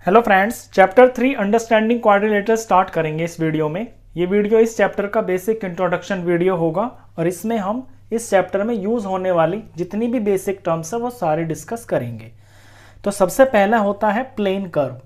Hello friends, chapter 3 understanding quadrilateral start करेंगे इस video में। ये वीडियो इस चैप्टर का बेसिक इंट्रोडक्शन वीडियो होगा और इसमें हम इस चैप्टर में यूज़ होने वाली जितनी भी बेसिक टर्म्स है वो सारे डिस्कस करेंगे। तो सबसे पहला होता है प्लेन कर्व।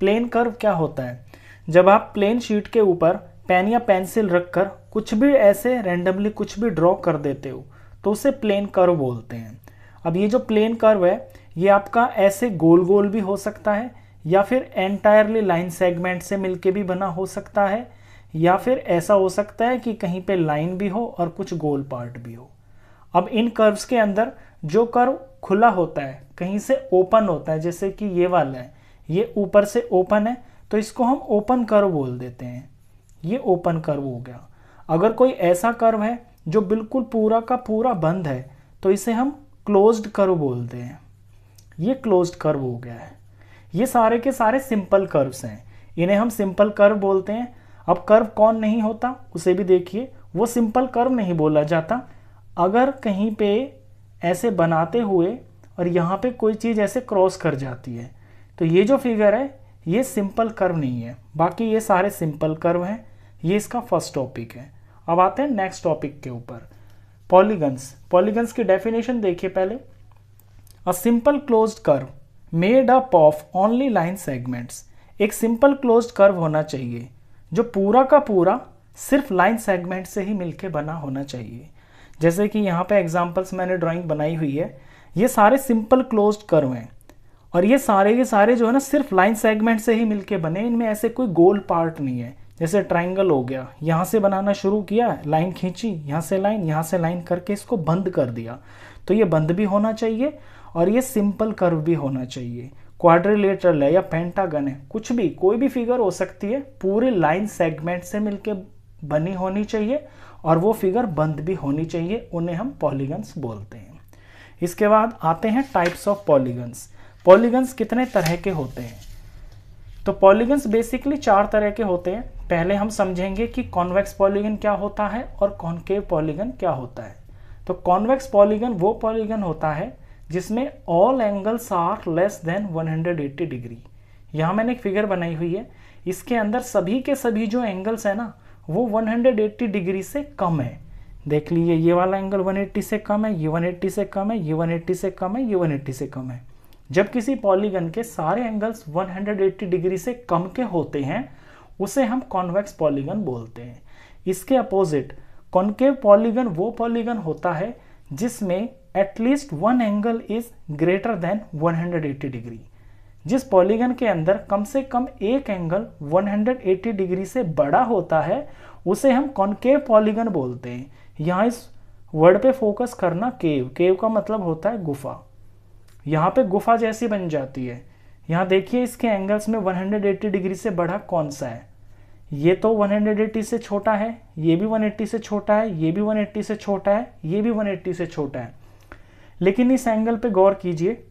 प्लेन कर्व क्या होता है? जब आप प्लेन शीट के ऊपर पेन या पेंसिल रखकर कुछ भी ऐसे रैंडमली कुछ भी ड्रॉ कर देते हो तो उसे प्लेन कर्व बोलते हैं। अब ये जो प्लेन कर्व है ये आपका ऐसे गोल गोल भी हो सकता है या फिर एंटायरली लाइन सेगमेंट से मिलके भी बना हो सकता है, या फिर ऐसा हो सकता है कि कहीं पे लाइन भी हो और कुछ गोल पार्ट भी हो। अब इन कर्व्स के अंदर जो कर्व खुला होता है कहीं से ओपन होता है, जैसे कि ये वाला है, ये ऊपर से ओपन है तो इसको हम ओपन कर्व बोल देते हैं। ये ओपन कर्व हो गया। अगर कोई ऐसा कर्व है जो बिल्कुल पूरा का पूरा बंद है तो इसे हम क्लोज्ड कर्व बोलते हैं। ये क्लोज्ड कर्व हो गया है। ये सारे के सारे सिंपल कर्व्स हैं, इन्हें हम सिंपल कर्व बोलते हैं। अब कर्व कौन नहीं होता उसे भी देखिए, वो सिंपल कर्व नहीं बोला जाता अगर कहीं पे ऐसे बनाते हुए और यहाँ पे कोई चीज़ ऐसे क्रॉस कर जाती है तो ये जो फिगर है ये सिंपल कर्व नहीं है। बाकी ये सारे सिंपल कर्व हैं। ये इसका फर्स्ट टॉपिक है। अब आते हैं नेक्स्ट टॉपिक के ऊपर, पॉलीगन्स। पॉलीगन्स की डेफिनेशन देखिए पहले। A simple closed curve made up of only line segments. एक सिंपल क्लोज्ड कर्व होना चाहिए जो पूरा का पूरा सिर्फ लाइन सेगमेंट से ही मिलके बना होना चाहिए। जैसे कि यहाँ पे एग्जांपल्स मैंने ड्राइंग बनाई हुई है, ये सारे सिंपल क्लोज्ड कर्व हैं और ये सारे के सारे जो है ना सिर्फ लाइन सेगमेंट से ही मिलके बने। इनमें ऐसे कोई गोल पार्ट नहीं है। जैसे ट्राइंगल हो गया, यहाँ से बनाना शुरू किया, लाइन खींची, यहाँ से लाइन करके इसको बंद कर दिया, तो ये बंद भी होना चाहिए और ये सिंपल कर्व भी होना चाहिए। क्वाड्रिलेटरल है या पेंटागन है, कुछ भी कोई भी फिगर हो सकती है, पूरे लाइन सेगमेंट से मिलके बनी होनी चाहिए और वो फिगर बंद भी होनी चाहिए। उन्हें हम पॉलीगन्स बोलते हैं। इसके बाद आते हैं टाइप्स ऑफ पॉलीगन्स। पॉलीगन्स कितने तरह के होते हैं? तो पॉलीगन्स बेसिकली 4 तरह के होते हैं। पहले हम समझेंगे कि कॉन्वेक्स पॉलीगन क्या होता है और कॉनकेव पॉलीगन क्या होता है। तो कॉन्वेक्स पॉलीगन वो पॉलीगन होता है जिसमें all angles are less than 180 degree. यहाँ मैंने एक फिगर बनाई हुई है, इसके अंदर सभी के सभी जो एंगल्स है ना वो 180 डिग्री से कम है। देख लीजिए, ये वाला एंगल 180 से कम है, ये 180 से कम है, ये 180 से कम है, ये 180 से कम है। जब किसी पॉलीगन के सारे एंगल्स 180 डिग्री से कम के होते हैं उसे हम कॉन्वेक्स पॉलीगन बोलते हैं। इसके अपोजिट कॉनकेव पॉलीगन वो पॉलीगन होता है जिसमें at least one angle is greater than 180 degree. जिस पॉलीगन के अंदर कम से कम एक एंगल 180 डिग्री से बड़ा होता है उसे हम कॉनकेव पॉलीगन बोलते हैं। यहाँ इस वर्ड पे फोकस करना, केव। केव का मतलब होता है गुफा। यहाँ पे गुफा जैसी बन जाती है। यहाँ देखिए इसके एंगल्स में 180 डिग्री से बड़ा कौन सा है? ये तो 180 से छोटा है, ये भी 180 से छोटा है, ये भी 180 से छोटा है, ये भी 180 से छोटा है। लेकिन इस एंगल पे गौर कीजिए,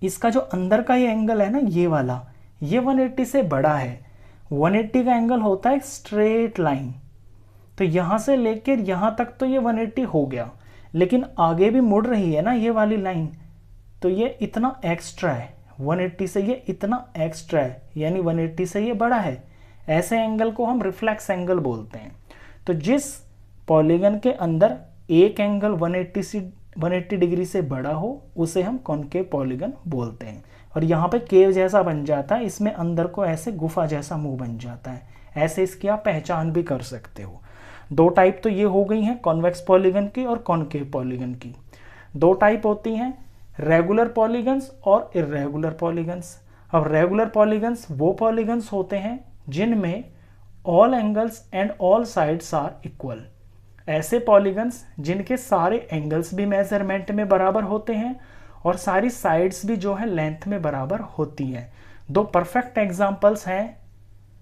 इसका जो अंदर का ये एंगल है ना, ये वाला, ये 180 से बड़ा है। 180 का एंगल होता है स्ट्रेट लाइन, तो यहाँ से लेकर यहाँ तक तो ये 180 हो गया, लेकिन आगे भी मुड़ रही है ना ये वाली लाइन, तो ये इतना एक्स्ट्रा है। 180 से ये इतना एक्स्ट्रा है, यानी 180 से ये बड़ा है। ऐसे एंगल को हम रिफ्लेक्स एंगल बोलते हैं। तो जिस पॉलीगन के अंदर एक एंगल 180 डिग्री से बड़ा हो उसे हम कॉनकेव पॉलीगन बोलते हैं। और यहाँ पे केव जैसा बन जाता है, इसमें अंदर को ऐसे गुफा जैसा मुंह बन जाता है। ऐसे इसकी आप पहचान भी कर सकते हो। 2 टाइप तो ये हो गई हैं, कॉन्वेक्स पॉलीगन की और कॉनकेव पॉलीगन की। 2 टाइप होती हैं, रेगुलर पॉलीगन्स और इर्रेगुलर पॉलीगन्स। अब रेगुलर पॉलीगन्स वो पॉलीगन्स होते हैं जिनमें all angles and all sides are equal. ऐसे पॉलीगन्स जिनके सारे एंगल्स भी मेजरमेंट में बराबर होते हैं और सारी साइड्स भी जो है लेंथ में बराबर होती हैं। 2 परफेक्ट एग्जांपल्स हैं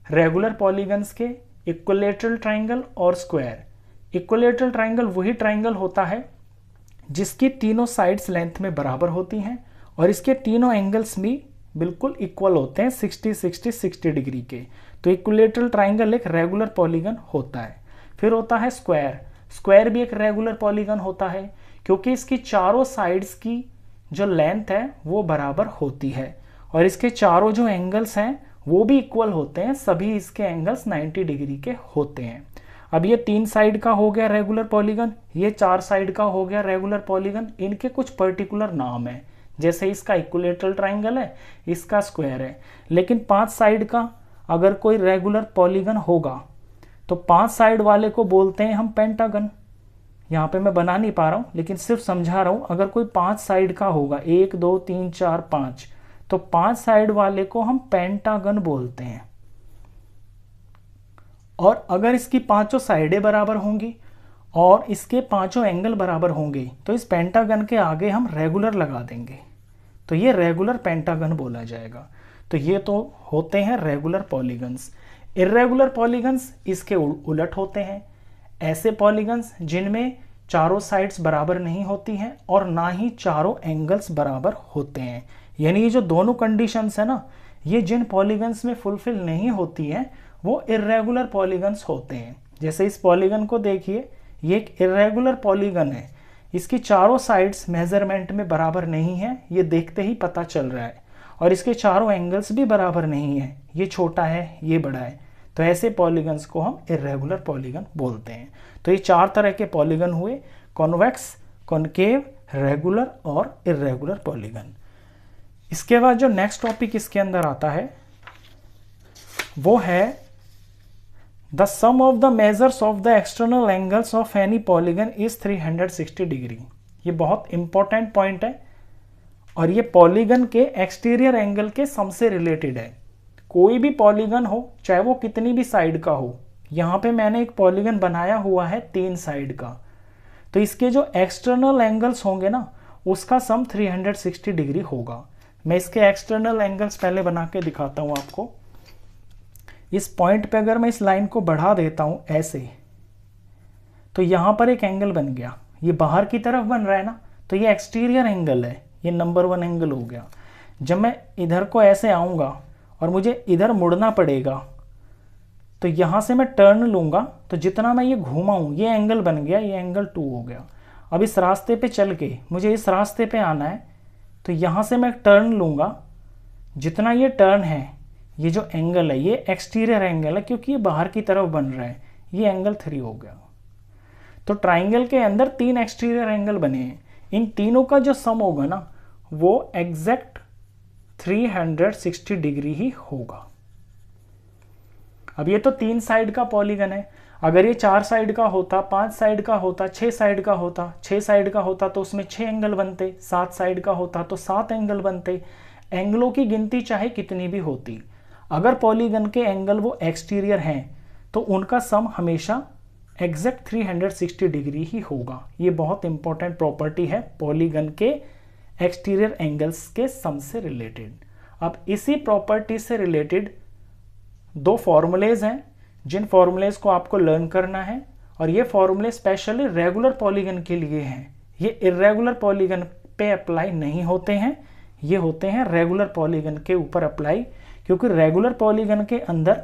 रेगुलर पॉलीगन्स के, इक्विलैटरल ट्रायंगल और स्क्वायर। इक्विलैटरल ट्रायंगल वही ट्रायंगल होता है जिसकी तीनों साइड्स लेंथ में बराबर होती हैं और इसके तीनों एंगल्स भी बिल्कुल इक्वल होते हैं, 60 डिग्री के। तो इक्विलैटरल ट्रायंगल एक रेगुलर पॉलीगन होता है। फिर होता है स्क्वायर। स्क्वायर भी एक रेगुलर पॉलीगन होता है क्योंकि इसकी चारों साइड्स की जो लेंथ है वो बराबर होती है और इसके चारों जो एंगल्स हैं वो भी इक्वल होते हैं, सभी इसके एंगल्स 90 डिग्री के होते हैं। अब ये 3 साइड का हो गया रेगुलर पॉलीगन, ये 4 साइड का हो गया रेगुलर पॉलीगन। इनके कुछ पर्टिकुलर नाम है, जैसे इसका इक्विलेटरल ट्राइंगल है, इसका स्क्वायर है। लेकिन 5 साइड का अगर कोई रेगुलर पॉलीगन होगा तो 5 साइड वाले को बोलते हैं हम पेंटागन। यहाँ पे मैं बना नहीं पा रहा हूँ लेकिन सिर्फ समझा रहा हूँ। अगर कोई 5 साइड का होगा, 1 2 3 4 5, तो 5 साइड वाले को हम पेंटागन बोलते हैं। और अगर इसकी 5 साइडें बराबर होंगी और इसके 5 एंगल बराबर होंगे तो इस पेंटागन के आगे हम रेगुलर लगा देंगे, तो ये रेगुलर पेंटागन बोला जाएगा। तो ये तो होते हैं रेगुलर पॉलीगन्स। इर्रेगुलर पॉलीगन्स इसके उलट होते हैं, ऐसे पॉलीगन्स जिनमें चारों साइड्स बराबर नहीं होती हैं और ना ही चारों एंगल्स बराबर होते हैं। यानी ये जो दोनों कंडीशंस है ना, ये जिन पॉलीगन्स में फुलफिल नहीं होती हैं वो इर्रेगुलर पॉलीगन्स होते हैं। जैसे इस पॉलीगन को देखिए, ये एक इर्रेगुलर पॉलीगन है, इसकी चारों साइड्स मेजरमेंट में बराबर नहीं है, ये देखते ही पता चल रहा है। और इसके चारों एंगल्स भी बराबर नहीं है, ये छोटा है ये बड़ा है। तो ऐसे पॉलीगन्स को हम इर्रेगुलर पॉलीगन बोलते हैं। तो ये 4 तरह के पॉलीगन हुए, कॉन्वेक्स, कॉनकेव, रेगुलर और इर्रेगुलर पॉलीगन। इसके बाद जो नेक्स्ट टॉपिक इसके अंदर आता है वो है the sum of the measures of the external angles of any polygon is 360 degree. ये बहुत इंपॉर्टेंट पॉइंट है और ये पॉलीगन के एक्सटीरियर एंगल के सम से रिलेटेड है। कोई भी पॉलीगन हो, चाहे वो कितनी भी साइड का हो, यहाँ पे मैंने एक पॉलीगन बनाया हुआ है 3 साइड का, तो इसके जो एक्सटर्नल एंगल्स होंगे ना उसका सम 360 डिग्री होगा। मैं इसके एक्सटर्नल एंगल्स पहले बना के दिखाता हूँ आपको। इस पॉइंट पे अगर मैं इस लाइन को बढ़ा देता हूँ ऐसे, तो यहाँ पर एक एंगल बन गया, ये बाहर की तरफ बन रहा है ना, तो ये एक्सटीरियर एंगल है, ये नंबर 1 एंगल हो गया। जब मैं इधर को ऐसे आऊँगा और मुझे इधर मुड़ना पड़ेगा, तो यहाँ से मैं टर्न लूँगा, तो जितना मैं ये घुमाऊँ ये एंगल बन गया, ये एंगल 2 हो गया। अब इस रास्ते पे चल के मुझे इस रास्ते पे आना है, तो यहाँ से मैं टर्न लूँगा, जितना ये टर्न है, ये जो एंगल है ये एक्सटीरियर एंगल है क्योंकि ये बाहर की तरफ बन रहा है, ये एंगल 3 हो गया। तो ट्राइंगल के अंदर 3 एक्सटीरियर एंगल बने हैं, इन तीनों का जो सम होगा ना वो एग्जैक्ट 360 डिग्री ही होगा। अब ये तो 3 साइड का पॉलीगन है, अगर ये 4 साइड का होता, 5 साइड का होता, 6 साइड का होता, 6 साइड का होता तो उसमें 6 एंगल बनते, 7 साइड का होता तो 7 एंगल बनते। एंगलों की गिनती चाहे कितनी भी होती, अगर पॉलीगन के एंगल वो एक्सटीरियर हैं तो उनका सम हमेशा एग्जैक्ट 360 डिग्री ही होगा। ये बहुत इंपॉर्टेंट प्रॉपर्टी है पॉलीगन के एक्सटीरियर एंगल्स के सम से रिलेटेड। अब इसी प्रॉपर्टी से रिलेटेड 2 फॉर्मूलेज हैं जिन फॉर्मूलेज को आपको लर्न करना है, और ये फॉर्मूले स्पेशली रेगुलर पॉलीगन के लिए हैं। ये इर्रेगुलर पॉलीगन पे अप्लाई नहीं होते हैं, ये होते हैं रेगुलर पॉलीगन के ऊपर अप्लाई, क्योंकि रेगुलर पॉलीगन के अंदर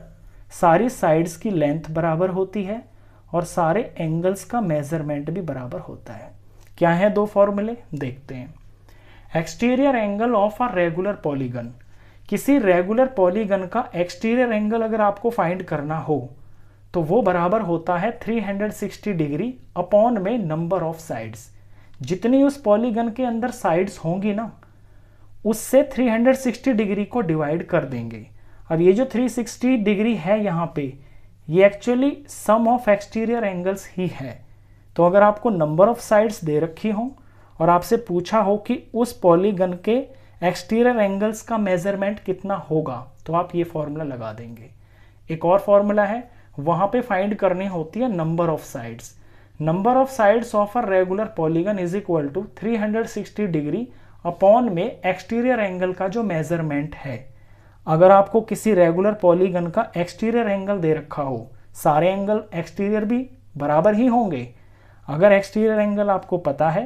सारी साइड्स की लेंथ बराबर होती है और सारे एंगल्स का मेजरमेंट भी बराबर होता है। क्या है 2 फॉर्मूले, देखते हैं। Exterior angle of a regular polygon, किसी रेगुलर पॉलीगन का एक्सटीरियर एंगल अगर आपको फाइंड करना हो तो वो बराबर होता है 360 डिग्री अपॉन में नंबर ऑफ साइड्स। जितनी उस पॉलीगन के अंदर साइड्स होंगी ना उससे 360 डिग्री को डिवाइड कर देंगे। अब ये जो 360 डिग्री है यहाँ पे, ये actually some of exterior angles ही है। तो अगर आपको नंबर ऑफ साइड्स दे रखी हो और आपसे पूछा हो कि उस पॉलीगन के एक्सटीरियर एंगल्स का मेजरमेंट कितना होगा, तो आप ये फॉर्मूला लगा देंगे। एक और फॉर्मूला है, वहां पे फाइंड करनी होती है number of sides. Number of sides of a regular polygon is equal to 360 degree upon में एक्सटीरियर एंगल का जो मेजरमेंट है। अगर आपको किसी रेगुलर पॉलीगन का एक्सटीरियर एंगल दे रखा हो, सारे एंगल एक्सटीरियर भी बराबर ही होंगे। अगर एक्सटीरियर एंगल आपको पता है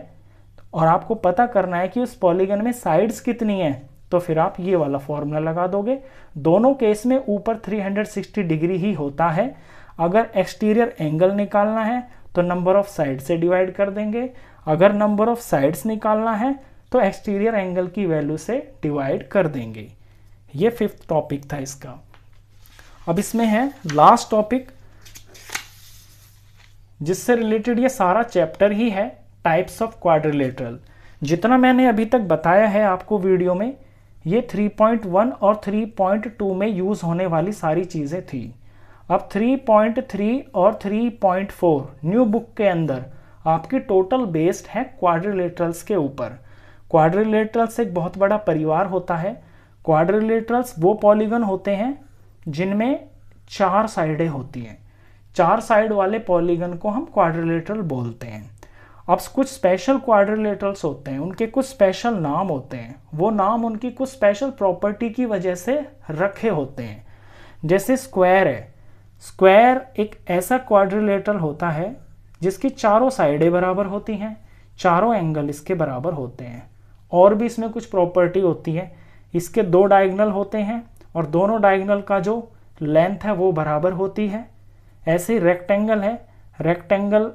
और आपको पता करना है कि उस पॉलीगन में साइड्स कितनी हैं, तो फिर आप ये वाला फॉर्मूला लगा दोगे। दोनों केस में ऊपर 360 डिग्री ही होता है। अगर एक्सटीरियर एंगल निकालना है तो नंबर ऑफ साइड से डिवाइड कर देंगे, अगर नंबर ऑफ साइड्स निकालना है तो एक्सटीरियर एंगल की वैल्यू से डिवाइड कर देंगे। ये 5th टॉपिक था इसका। अब इसमें है लास्ट टॉपिक जिससे रिलेटेड ये सारा चैप्टर ही है, टाइप्स ऑफ क्वाड्रिलेटरल। जितना मैंने अभी तक बताया है आपको वीडियो में, ये 3.1 और 3.2 में यूज होने वाली सारी चीजें थी। अब 3.3 और 3.4 न्यू बुक के अंदर आपकी टोटल बेस्ड है क्वाड्रिलेटरल्स के ऊपर। क्वाड्रिलेटरल्स एक बहुत बड़ा परिवार होता है। क्वाड्रिलेटरल्स वो पॉलीगन होते हैं जिनमें 4 साइडें होती हैं। 4 साइड वाले पॉलीगन को हम क्वाड्रिलेटरल बोलते हैं। अब कुछ स्पेशल क्वाड्रिलेटरल्स होते हैं, उनके कुछ स्पेशल नाम होते हैं। वो नाम उनकी कुछ स्पेशल प्रॉपर्टी की वजह से रखे होते हैं। जैसे स्क्वायर है, स्क्वायर एक ऐसा क्वाड्रिलेटरल होता है जिसकी चारों साइडें बराबर होती हैं, चारों एंगल इसके बराबर होते हैं। और भी इसमें कुछ प्रॉपर्टी होती है, इसके 2 डायगोनल होते हैं और दोनों डायगोनल का जो लेंथ है वो बराबर होती है। ऐसे ही रेक्टेंगल है, रेक्टेंगल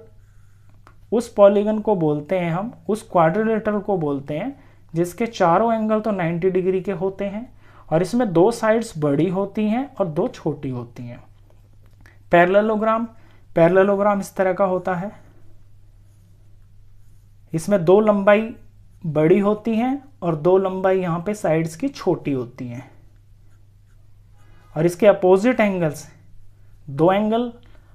उस पॉलीगन को बोलते हैं हम, उस क्वाड्रिलेटरल को बोलते हैं जिसके चारों एंगल तो 90 डिग्री के होते हैं और इसमें 2 साइड्स बड़ी होती हैं और 2 छोटी होती हैं। पैरेललोग्राम, पैरेललोग्राम इस तरह का होता है, इसमें 2 लंबाई बड़ी होती हैं और 2 लंबाई यहाँ पे साइड्स की छोटी होती हैं। और इसके अपोजिट एंगल्स, 2 एंगल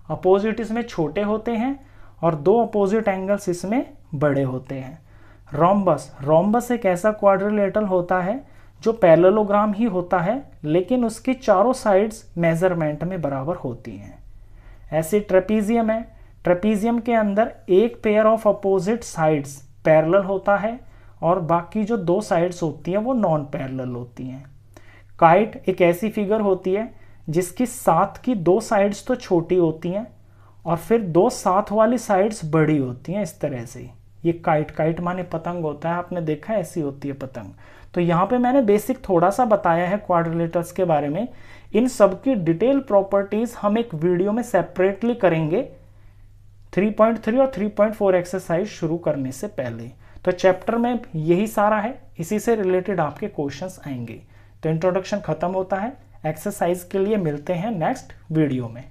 अपोजिट इसमें छोटे होते हैं और 2 अपोजिट एंगल्स इसमें बड़े होते हैं। रोम्बस, रोम्बस एक ऐसा क्वाड्रिलेटरल होता है जो पैरेललोग्राम ही होता है लेकिन उसकी चारों साइड्स मेजरमेंट में बराबर होती हैं। ऐसे ट्रेपीजियम है, ट्रेपीजियम के अंदर एक pair of opposite sides parallel होता है और बाकी जो 2 साइड्स होती हैं वो नॉन पैरेलल होती हैं। काइट एक ऐसी फिगर होती है जिसकी साथ की 2 साइड्स तो छोटी होती हैं और फिर 2 साथ वाली साइड्स बड़ी होती हैं। इस तरह से ये काइट, काइट माने पतंग होता है, आपने देखा है ऐसी होती है पतंग। तो यहाँ पे मैंने बेसिक थोड़ा सा बताया है क्वाड्रिलेटरल्स के बारे में। इन सब की डिटेल प्रॉपर्टीज हम एक वीडियो में सेपरेटली करेंगे 3.3 और 3.4 एक्सरसाइज शुरू करने से पहले। तो चैप्टर में यही सारा है, इसी से रिलेटेड आपके क्वेश्चंस आएंगे। तो इंट्रोडक्शन खत्म होता है, एक्सरसाइज के लिए मिलते हैं नेक्स्ट वीडियो में।